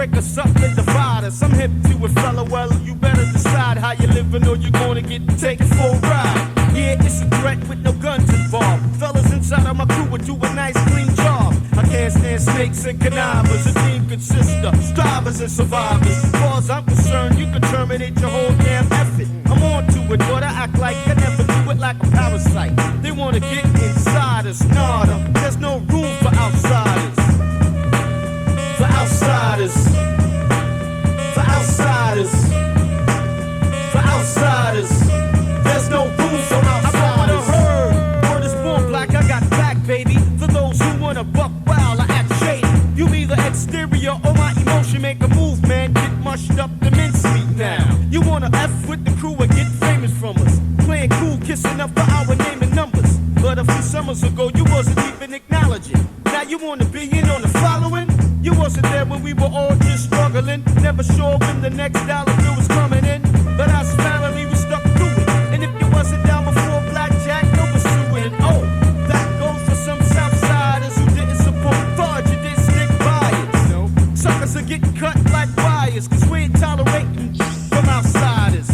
break us up and divide us. I'm hip to it, fella, well, you better decide how you're living or you're gonna get taken for a ride. Yeah, it's a threat with no guns involved. Fellas inside of my crew would do a nice clean job. I can't stand snakes and connivers. A team consists of strivers and survivors. As far as I'm concerned, you can terminate your whole damn effort. I'm on to it, but I act like I never do it like a parasite. They wanna get inside us, nada. There's no room for outsiders. For outsiders. For outsiders. For outsiders. There's no room for outsiders. I heard. Word is born black, I got back, baby. For those who wanna buck wild, I act shady. You either exterior or my emotion make a move, man. Get mushed up the mincemeat now. You wanna F with the crew and get famous from us. Playing cool, kissing up for our name and numbers. But a few summers ago, you wasn't even acknowledging. Now you wanna be in on the following? You wasn't there when we were all just struggling. Never sure when the next dollar bill was coming in. But as family, we stuck through it. And if you wasn't down before blackjack, no pursuing. Oh, that goes for some Southsiders who didn't support thought you didn't stick by it. No. Suckers are getting cut like wires, cause we ain't tolerating from outsiders.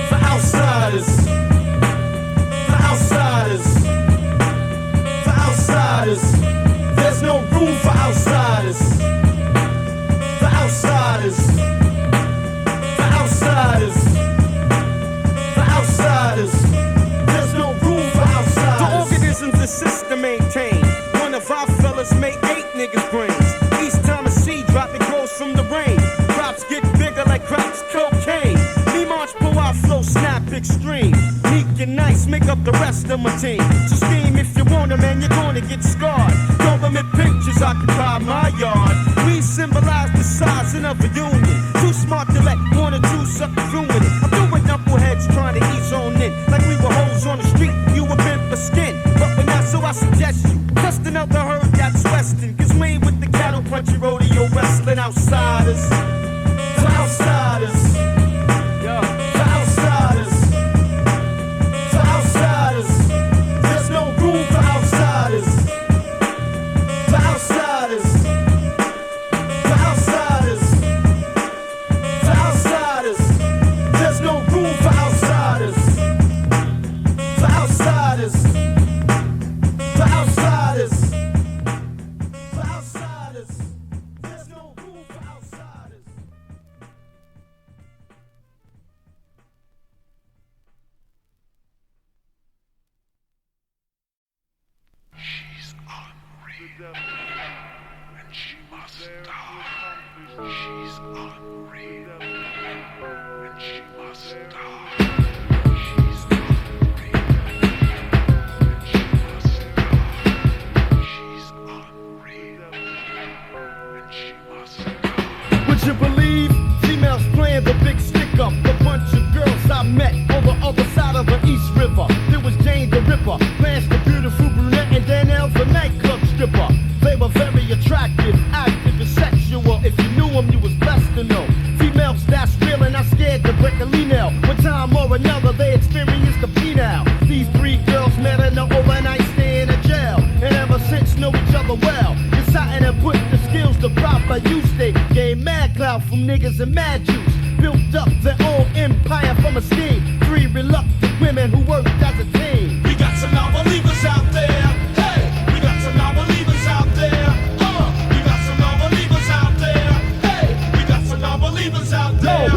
For outsiders. For outsiders. For outsiders. There's no room for outsiders. For outsiders. For outsiders. For outsiders. There's no room for outsiders. The organisms the system maintain. One of our fellas make 8 niggas brains. Each time a seed drop, it grows from the rain. Crops get bigger like crops cocaine. Me march, pull our flow, snap extreme. Meek and nice, make up the rest of my team. So scheme if you want 'em, man, you're gonna get scarred. Government pictures occupy my yard. We symbolize the sizing of a union. Too smart to let one or two suckers ruin it. I'm doing knuckleheads trying to ease on in. Like we were hoes on the street, you were bent for skin. But we're not, so I suggest you testing out the herd that's western. Cause we ain't with the cattle punchy rodeo wrestling outsiders. For outsiders. Yeah. For outsiders. For outsiders. There's no room for outsiders. For outsiders. For outsiders. For outsiders. There's no room for outsiders. For outsiders. For outsiders. For outsiders. There's no room for outsiders. She's unreal, and she must die. She's unreal, and she must die. She's unreal, and she must die. She's unreal, and she must die. Would you believe females playing the big stick up? The bunch of girls I met on the other side of the East River. There was Jane the Ripper, Blanche the beautiful brunette, and Danielle the nightclub stripper. They were very attractive, active and sexual. If you knew them, you was best to know. Females that's real and not scared to break a lean-nail. One time or another, they experienced the penile. These 3 girls met in an overnight stay in a jail, and ever since know each other well. Deciding to put the skills to proper use, they gained mad clout from niggas and mad juice. Built up their own empire from a scheme. 3 reluctant women who worked as a team. We got some non-believers out there. Hey, we got some non-believers out there. We got some non-believers out there. Hey, we got some non-believers out there.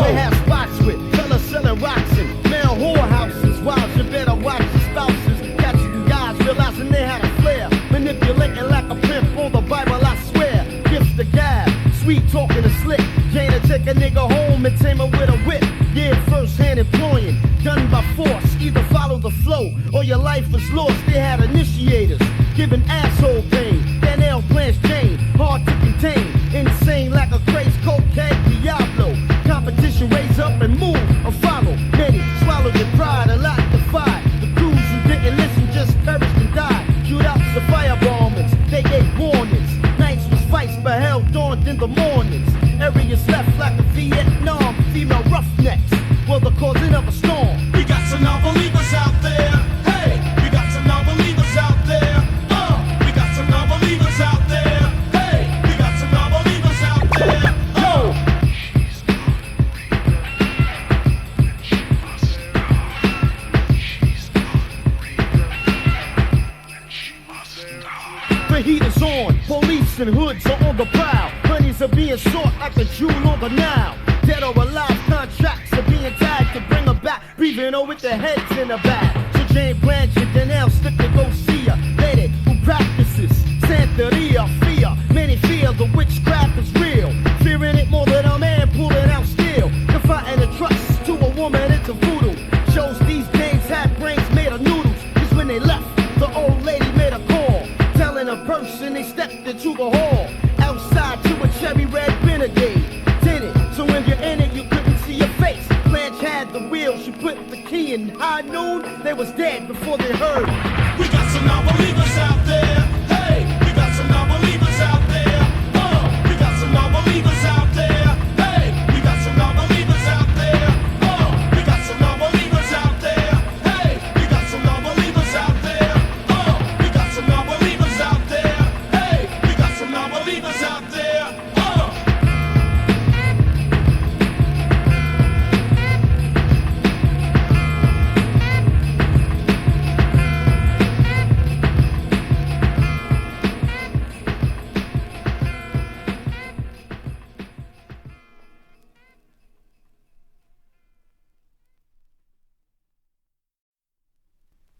They have spots with fellas selling rocks and male whorehouses. Wives, you better watch your spouses. Catching guys realizing they had a flair. Manipulating like a pimp on the Bible, I swear. Gifts the gab, sweet talking and slick. Jane to take a nigga home and tame her with a whip. Yeah, first-hand employing, done by force. Either follow the flow or your life is lost. They had initiators, giving asshole pain. Danielle Blanche Jane, hard to contain. Insane like a crazed cocaine Diablo. Competition raise up and move or follow. Many swallow their pride, a lot defied. The crews who didn't listen just perished and died. Shootouts and firebombings, they gave warnings. Nights was fights but hell dawned in the mornings. Areas left like a Vietnam, female roughnecks. Well, the causing of a storm. We got some non-believers out there. Hey, we got some non-believers out there. We got some non-believers out there. Hey, we got some non-believers Youths and hoods are on the prowl. Honeys are being sought like the jewel on the Nile. Dead or alive, contracts are being tagged to bring them back, breathing on with their heads in the bag. So Jane Blanchard, then they'll slip to go see her. Lady who practices Santeria, fear. Many feel the witchcraft is real, fearing it more than a man pulling out steel. Defying the trust to a woman into voodoo. Shows these dames had brains made of noodles. Cause when they left, the old lady made a call, telling a person they stepped into the hall. Outside to a cherry red renegade. Tinted, so when you're in it, you couldn't see your face. Blanche had the wheel, she put the key in. High noon, they was dead before they heard. We got some non-believers out there. Hey, we got some non-believers out there. We got some non-believers out there. Hey, we got some non-believers out there. We got some non-believers out there. Hey, we got some non-believers out there. We got some non-believers out there. Hey, we got some non-believers out there.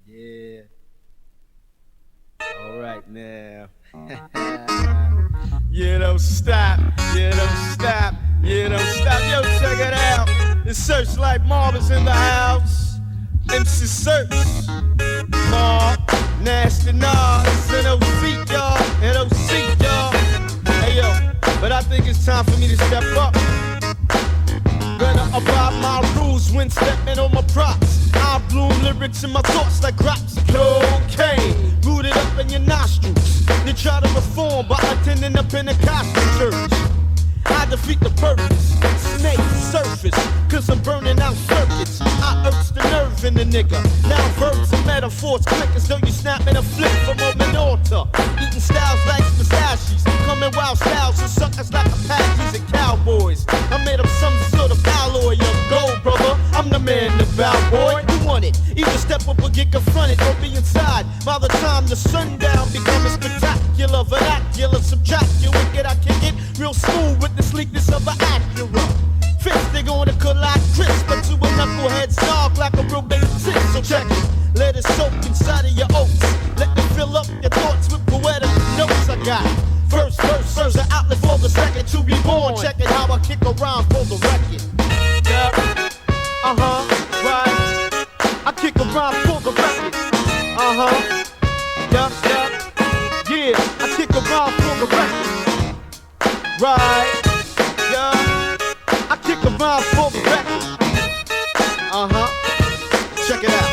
Yeah. All right now. You don't stop. You don't stop. You don't stop. Yo, check it out. It's Serch like Marvin's in the house. MC Serch. Marv. Nasty Nas. NOC, y'all. NOC, y'all. Hey, yo. But I think it's time for me to step up. Better about my rules when stepping on my props. I bloom lyrics in my thoughts like crops. Cocaine rooted up in your nostrils. They try to reform by attending a Pentecostal church. I defeat the purpose, snake surface, cause I'm burning out circuits. I irks the nerve in the nigga. Now verbs and metaphors click as though you snapping a flip from a Minorta. Eating styles like pistachios, coming wild styles and suckers like Apaches and cowboys. I made up some sort of alloy of gold, brother. I'm the man about, boy. You want it? Either step up or get confronted or be inside. By the time the sundown becomes spectacular, vernacular, subtract you wicked, I kick it real smooth with the sleekness of an Acura. Fist, they gonna collide crisp, but to a knucklehead dog like a real big six. So check it, let it soak inside of your oats. Let them fill up your thoughts with poetic notes I got. First verse serves an outlet for the second to be born. Check it how I kick around for the record. Yeah, right. I kick around for the record. Yeah, I kick around for the record. Right, yeah, I kick around for the record. Check it out.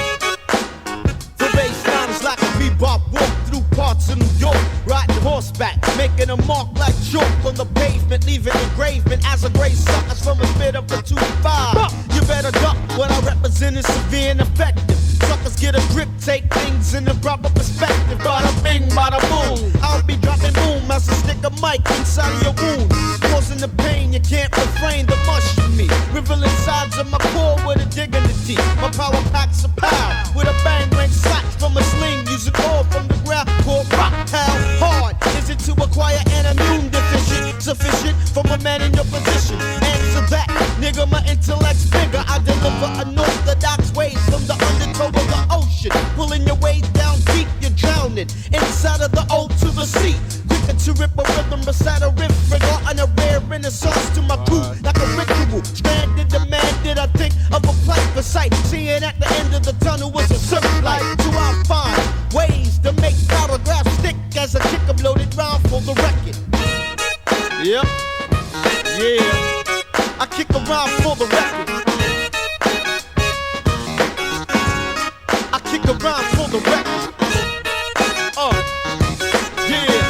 The baseline is like a bebop walk through parts of New York, riding horseback, making a mark like chalk on the pavement, leaving engravement as a gray suckers from a bit of a 2-5. You better duck what I represent is severe and effective. Suckers get a grip, take things in the proper perspective. Bada bing, bada boom. I'll be dropping boom as I stick a mic inside of your wound, causing the pain you can't refrain the mushroom me. Riveling sides of my core with a dignity. My power packs a pow with a bang bang shot from a sling. Use it all from the ground called rock. How hard is it to acquire an immune deficient? Sufficient from a man in your position. Answer that, nigga, my intellect's bigger. I deliver unorthodox ways from the undertow of the ocean. Pulling your way down deep, you're drowning inside of the O to the C. Quicker to rip a rhythm, recite a riff, regarding a rare renaissance to my crew, like a ritual. Stranded, demanded, I think of a plight for sight. Seeing at the end of the tunnel was a searchlight. To I find ways to make paragraphs stick as a kick a loaded round for the record. Yep, yeah, I kick around for the record. I kick around for the record. Yeah,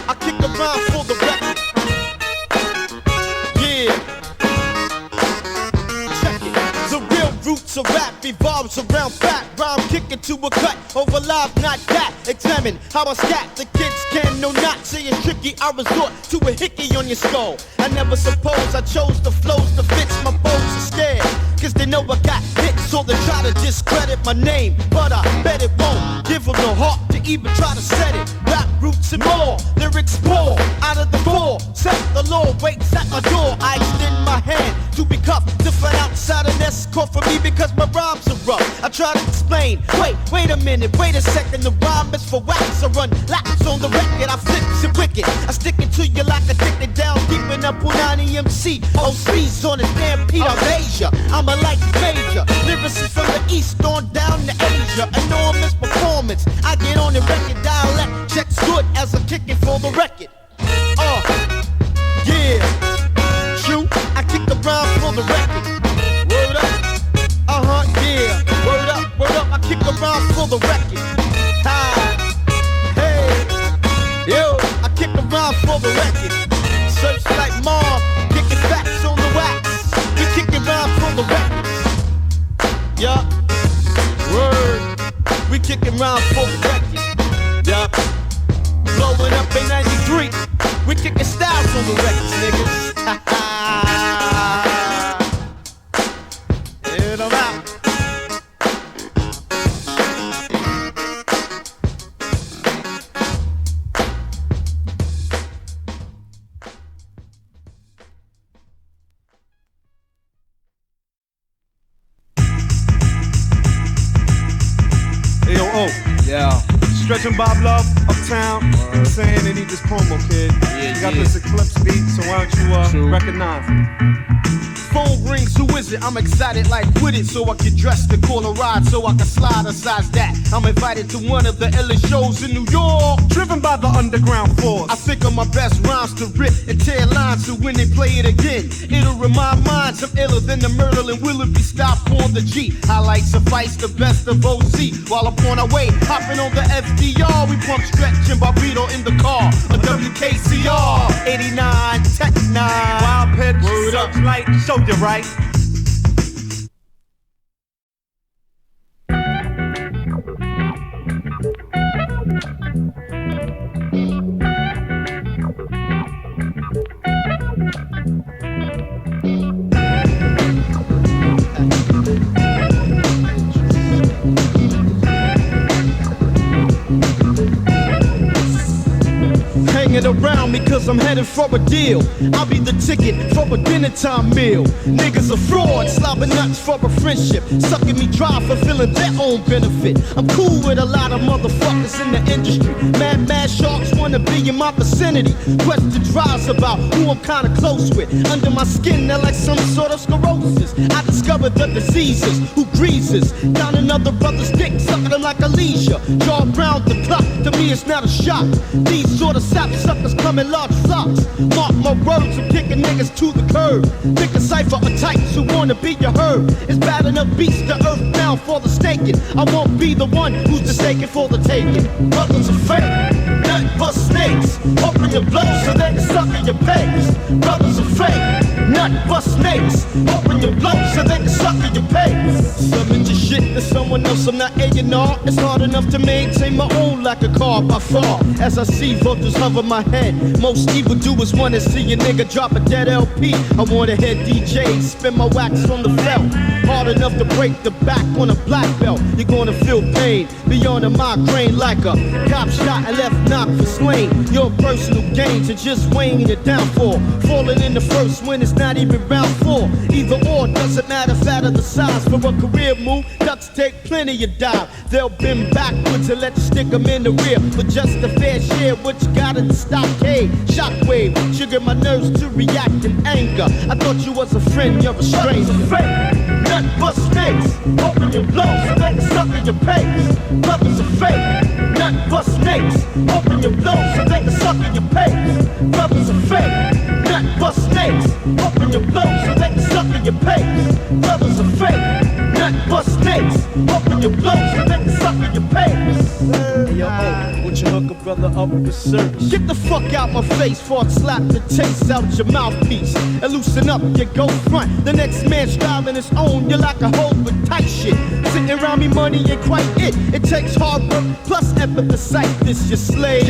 I kick around for the record. Yeah, check it. The real roots of rap evolves around fat rhyme, kicking to a cut over live, not that. Examine how I scat. The kids can know not saying tricky. I resort to a hickey on your skull. I never suppose I chose the flows to fix my bones are scared. cause they know I got hits, so they try to discredit my name. But I bet it won't give them no heart to even try to set it. Rap roots and more, lyrics pour out of the ball. Set the law, waits at my door. I extend my hand to be cuffed, to find outside an escort for me because my rhymes are rough. I try to explain, wait a minute, wait a second. The rhyme is for wax. I run laps on the record, I flip it wicked. I stick it to you like a dick it down deep in a Punani MC. OC's on his damn Pete of Asia. I'm a light major, lyricist from the east on down to Asia. Enormous performance, I get on the record dialect. Checks good as I'm kicking for the record. Yeah, true, I kick the rhyme for the record. Word up, yeah, word up, I kick the rhyme for the record. Hey, yo, I kick the rhyme for the record. Serch like mom, kicking facts on the wax. We kicking rhyme for the record. Yeah, word, we kicking rhyme for the record. Yeah, blowing up in 93. We kicking styles on the records, niggas. And I'm out. Hey, yo, Yeah. Stretch and Bob Love, Uptown. I'm saying they need this promo, kid. You got this Eclipse beat, so why don't you recognize it? Phone rings, who is it? I'm excited like with it, so I get dressed to call a ride, so I can slide aside that. I'm invited to one of the illest shows in New York, driven by the underground force. I think of my best rhymes to rip and tear lines, so when they play it again, it'll remind minds I'm iller than the Merlin Willoughby stop on the G. Highlights suffice the best of OC, while I'm on our way, hopping on the FDR. We pump Stretch and Bobbito in the car, a WKCR 89 Tech 9. Wild Pitch, Searchlight, show you right. Hanging around me cause I'm headed for a deal. I'll be the ticket for a dinner time meal. Niggas are frauds, slobbing nuts for a friendship, sucking me dry, fulfilling their own benefit. I'm cool with a lot of motherfuckers in the industry. Mad sharks wanna be in my vicinity. Questions rise about who I'm kinda close with. Under my skin they're like some sort of sclerosis. I discovered the diseases, who greases down another brother's dick, sucking them like a leisure. Jaw round the clock, to me it's not a shock. These sort of sapsuckers come in large flocks. Mark my words, I'm kicking niggas to the curb. Pick a cipher of types who wanna be your herd. It's bad enough beats the earth down for the staking. I won't be the one who's mistaken for the taking. Brothers are fake, nothing but snakes. Open your blow so they can suck in your face. Brothers are fake, nothing but snakes. Open your blow so they can suck in your face. Summon your shit to someone else, I'm not A&R. It's hard enough to maintain my own like a car by far. As I see vultures hover my head, most evildoers wanna see a nigga drop a dead LP. I wanna hear DJs spin my wax on the felt. Hard enough to break the back on a black belt. You're gonna feel pain beyond a migraine, like a cop shot and left knocked for slain. Your personal gains are just weighing your downfall. Falling in the first when it's not even round 4. Either or, doesn't matter, fat or the size. For a career move, ducks take plenty of dive. They'll bend backwards and let you stick them in the rear. But just a fair share, what you got in the stockade. Shockwave, trigger my nerves to react in anger. I thought you was a friend, you're a stranger. Nothing but snakes, open your blow so they can suck in your face. Brothers are fake, nothing but snakes, open your blow so they can suck in your face. Brothers are fake, nothing but snakes, open your blow so they can suck in your face. Brothers are fake, nothing but snakes, open your blow so they can suck in your face. Hey, yo, would you hook a brother up with Serch? Get the fuck out my face before I slap the taste out your mouthpiece and loosen up your go front. The next man styling his own, you're like a hoe with tight shit. Sitting around me, money ain't quite it. It takes hard work plus effort to sight this your slave.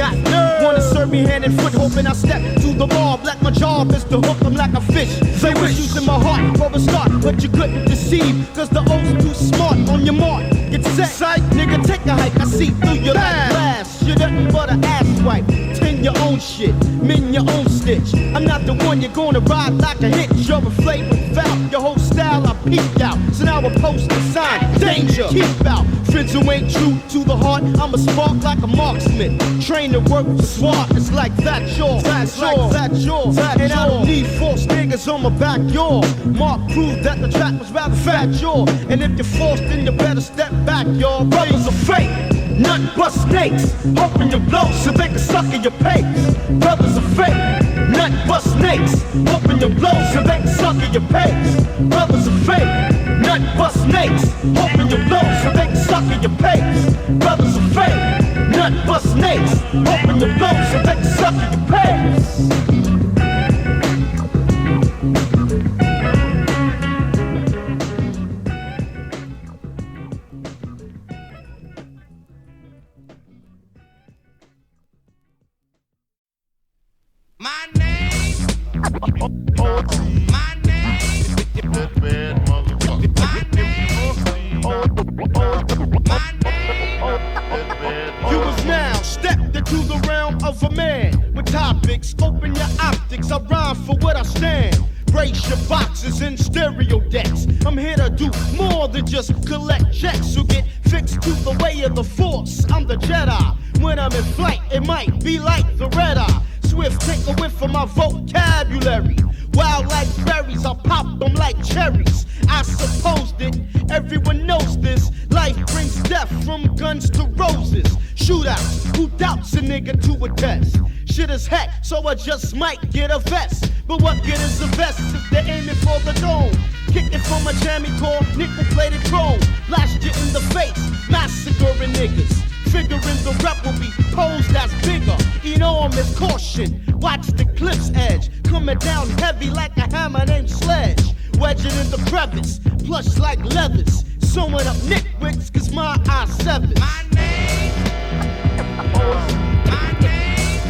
Wanna serve me hand and foot, hoping I step to the bar. Black my job is to hook them like a fish. They was using my heart for a start, but you couldn't deceive, cause the O's too smart. On your mark, get set, sight, nigga, take a hike. I see through your like glass. You're nothing but an ass wipe. Tend your own shit, mend your own stitch. I'm not the one you're gonna ride like a hitch. You're a flavor foul, your whole style I peeked out. So now I post a sign, danger, keep out. Friends who ain't true to the heart, I'm a spark like a marksman. Train to work for SWAT, it's like that, y'all. That's like that, y'all. And I don't need false niggas on my back, y'all. Mark proved that the track was rather fat, y'all. And if you're forced, then you better step back, y'all. Brothers are fake, nothing but snakes. Hoping you blow so they can suck in your pace. Brothers are fake, nothing but snakes. Hoping you blow so they can suck in your pace. Brothers are fake, nothing but snakes. Hoping you blow so they can suck in your pace. Brothers are fake, nothing but snakes. Hoping you blow so they can suck in your pace. My name. My name. That bad motherfucker. My name. My name. That bad You have now stepped into the realm of a man with topics. Open your optics. I rhyme for what I stand. Brace your boxes and stereo decks. I'm here to do more than just collect checks. So get fixed to the way of the force. I'm the Jedi. When I'm in flight, it might be like the red eye. Swift, take a whiff of my vocabulary. Wild like berries, I pop them like cherries. I supposed it, everyone knows this. Life brings death from guns to roses. Shootouts, who doubts a nigga to a test? Shit is heck, so I just might get a vest. But what good is a vest if they're aiming for the dome? Kicking from a jammy core, nickel-plated chrome. Blast you in the face, massacring niggas. Figuring the rep will be posed as bigger. Enormous caution, watch the cliff's edge. Coming down heavy like a hammer named Sledge. Wedging in the crevice, plush like leathers. Sewing up nitwicks, cause my eye severs. My name. My name.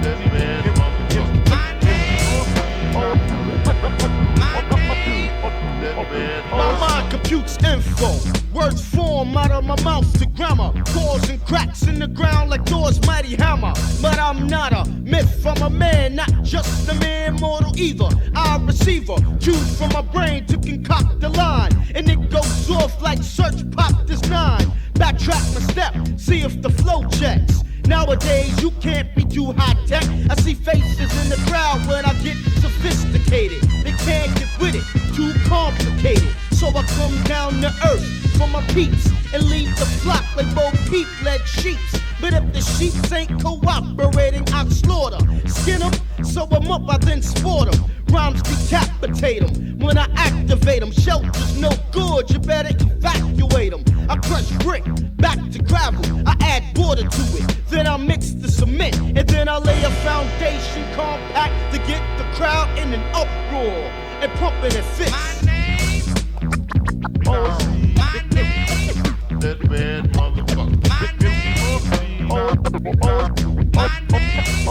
That bad motherfucker. My name. My name. That bad My mind computes info. Words form out of my mouth to grammar. Causing cracks in the ground like Thor's mighty hammer. But I'm not a myth, I'm a man, not just a mere mortal either. I'm a receiver, choose from my brain to concoct the line. And it goes off like Serch popped this 9. Backtrack my step, see if the flow checks. Nowadays, you can't be too high-tech. I see faces in the crowd when I get sophisticated. They can't get with it, too complicated. So I come down to earth for my peeps and leave the flock like both peep-led sheeps. But if the sheeps ain't cooperating, I slaughter. Skin them, sew them up, I then sport them. Rhymes decapitate them when I activate them. Shelter's no good, you better evacuate them. I crush brick, back to gravel, I add water to it. Then I mix the cement, and then I lay a foundation compact to get the crowd in an uproar and pumping it fits. My name. My name. That bad motherfucker. My name. My name.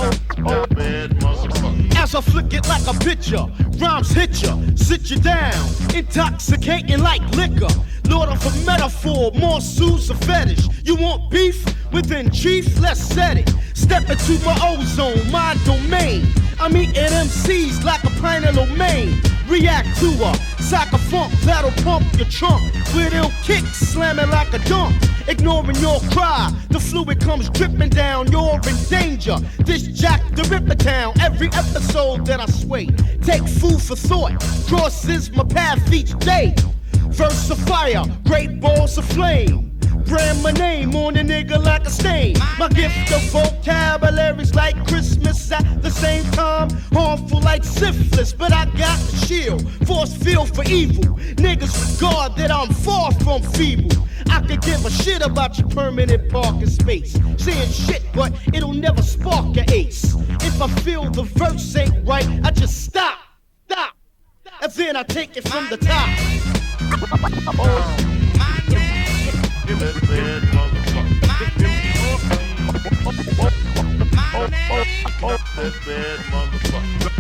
That bad motherfucker. As I flick it like a picture, rhymes hit ya, sit you down, intoxicating like liquor. Lord of a metaphor, more suits a fetish. You want beef? Within chief, let's set it. Step into my ozone, my domain. I'm eating MCs like a pint of lo mein. React to a sack of funk that'll pump your trunk. With ill kicks, slamming like a dunk. Ignoring your cry, the fluid comes dripping down. You're in danger. This Jack the Ripper town. Every episode that I sway, take food for thought. Crosses my path each day. Verse of fire, great balls of flame. Brand my name on a nigga like a stain. My gift of vocabulary's like Christmas at the same time. Harmful like syphilis, but I got the shield. Force field for evil. Niggas regard that I'm far from feeble. I could give a shit about your permanent parking space. Saying shit, but it'll never spark an ace. If I feel the verse ain't right, I just stop. And then I take it from the top. My name. That bad motherfucker. That bad motherfucker.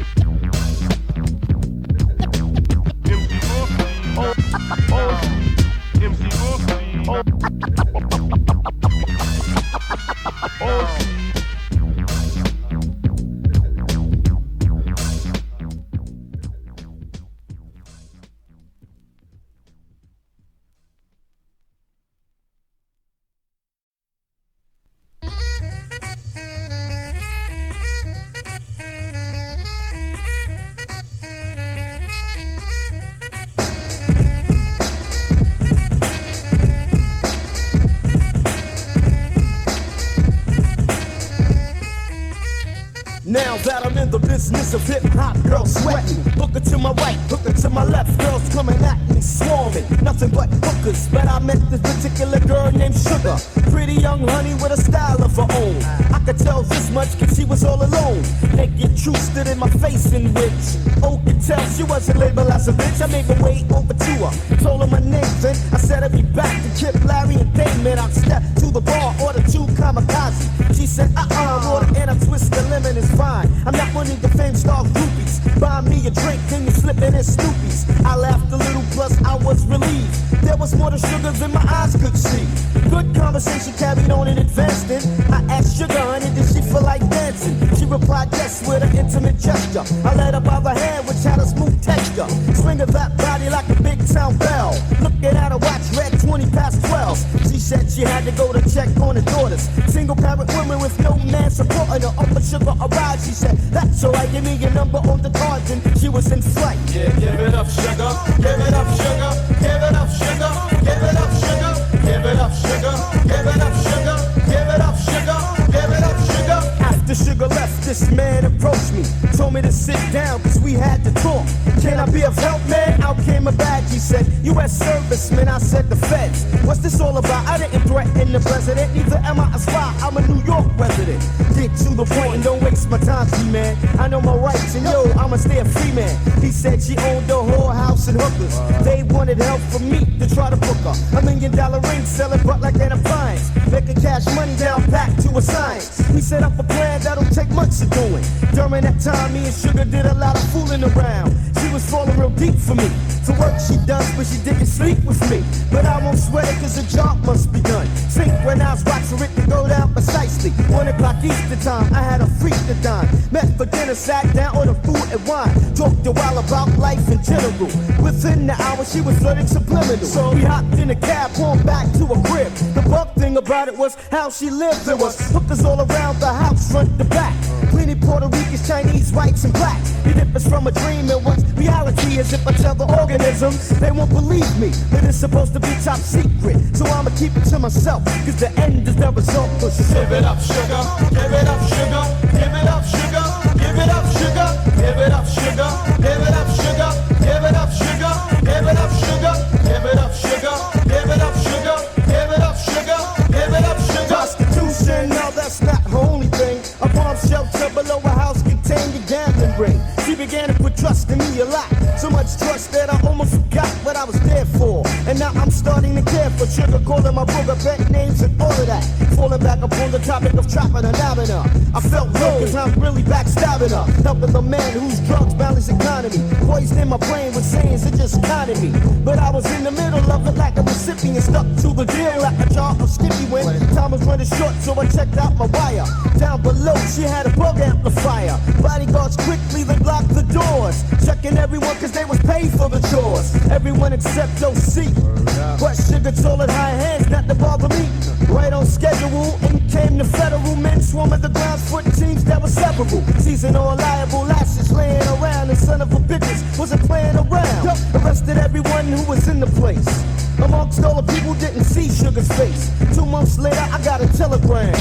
Now that I'm in the business of hip-hop, girls sweating. Hooker to my right, hooker to my left, girls coming at me, swarming. Nothing but hookers, but I met this particular girl named Sugar. Pretty young honey with a style of her own. I could tell this much cause she was all alone. Naked truth stood in my face in which oh could tell she wasn't labeled as a bitch. I made my way over to her, told her my name, then I said I'd be back to Kip, Larry, and Damon. I stepped to the bar, ordered 2 kamikaze. She said, water and I twist the lemon is fine. I'm not one of the fame star groupies. Buy me a drink, then you slip in his Snoopies. I laughed a little, plus I was relieved. There was more to Sugar than my eyes could see. Good conversation carried on and advanced in. I asked Sugar, honey, did she feel like dancing? She replied yes with an intimate gesture. I led her by the hand, which had a smooth texture. Swing of that body like a big town bell. Looking at her watch, read 20 past 12. She said she had to go to check on her daughters. Single parent woman with no man supporting her. Up a Sugar arrived, she said, that's alright, give me your number on the cards, and she was in flight. Yeah, give it up, Sugar. Give it up, Sugar. Give it up, Sugar. Give it up, Sugar. Give it up, Sugar. Give it up, Sugar. Give it up, Sugar. Give it up, Sugar. After Sugar left, this man approached me, told me to sit down cause we had to talk. Can I be of help, man? Out came a badge, he said, U.S. serviceman. I said, the feds. What's this all about? I didn't threaten the president, neither am I a spy, I'm a New York resident. Get to the point and don't waste my time, G-man. I know my rights and yo, I'ma stay a free man. He said she owned a whorehouse and hookers. They wanted help from me to try to book her. $1 million ring selling butt like an appliance. Making cash money down back to a science. We set up a plan that'll take months of doing. During that time, me and Sugar did a lot of fooling around. She was falling real deep for me. To work she does, but she didn't sleep with me. But I won't sweat it cause the job must be done. Synchronized watch for it to go down precisely. 1 o'clock Easter time, I had a freak to dine. Met for dinner, sat down, ordered food and wine. Talked a while about life in general. Within the hour she was flirting subliminal. So we hopped in a cab, pulled back to a crib. The bug thing about it was how she lived. There was hookers all around the house, front to back. Plenty Puerto Ricans, Chinese, whites, and blacks. It differs from a dream and what's reality is if I tell the organisms, they won't believe me. But it's supposed to be top secret, so I'ma keep it to myself, cause the end is the result for Sugar. Give it up, Sugar. Give it up, Sugar. Give it up, Sugar. Give it up, Sugar. Give it up, Sugar. Give it up, Sugar. Give it up, Sugar. Give it up, Sugar. Give it up, Sugar. Give it up, Sugar. Give it up, Sugar. Give it up, Sugar. Prostitution, no, that's not her only thing. A bomb shelter below a house contained a gambling ring. She began to put trust in me a lot. So much trust that I almost forgot what I was there for. And now I'm starting to care for Sugar, calling my booger pet names and all of that. Falling back upon the topic of trapping and nabbing her. I felt low cause I'm really backstabbing her. Helping the man whose drugs balance economy. Poison in my brain with sayings it just kinded me. But I was in the middle of it like a recipient. Stuck to the deal like a jar of Skippy when time was running short, so I checked out my wire. Down below she had a bug amplifier. Bodyguards quickly they blocked the doors. Checking everyone cause they was paid for the chores. Everyone except OC. But Sugar told it high hands not to bother me. Right on schedule, in came the federal men swarming the grounds for teams that were several. Season all liable asses laying around. And son of a bitches wasn't playing around. Arrested everyone who was in the place. Amongst all the people didn't see Sugar's face. 2 months later I got a telegram.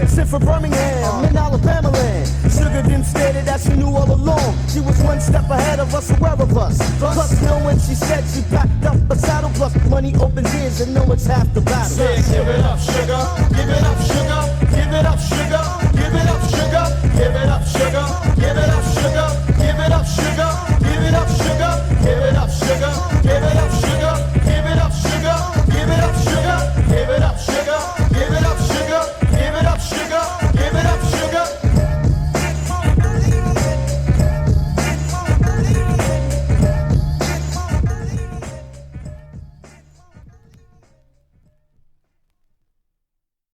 Sent for Birmingham in Alabama land. Sugar didn't state it that she knew all along. She was 1 step ahead of us, aware of us. Plus knowing she said she packed up a saddle. Plus money opens ears and no one's half the battle. Yeah, give it up, Sugar. Give it up, Sugar. Give it up, Sugar. Give it up, Sugar. Give it up, Sugar.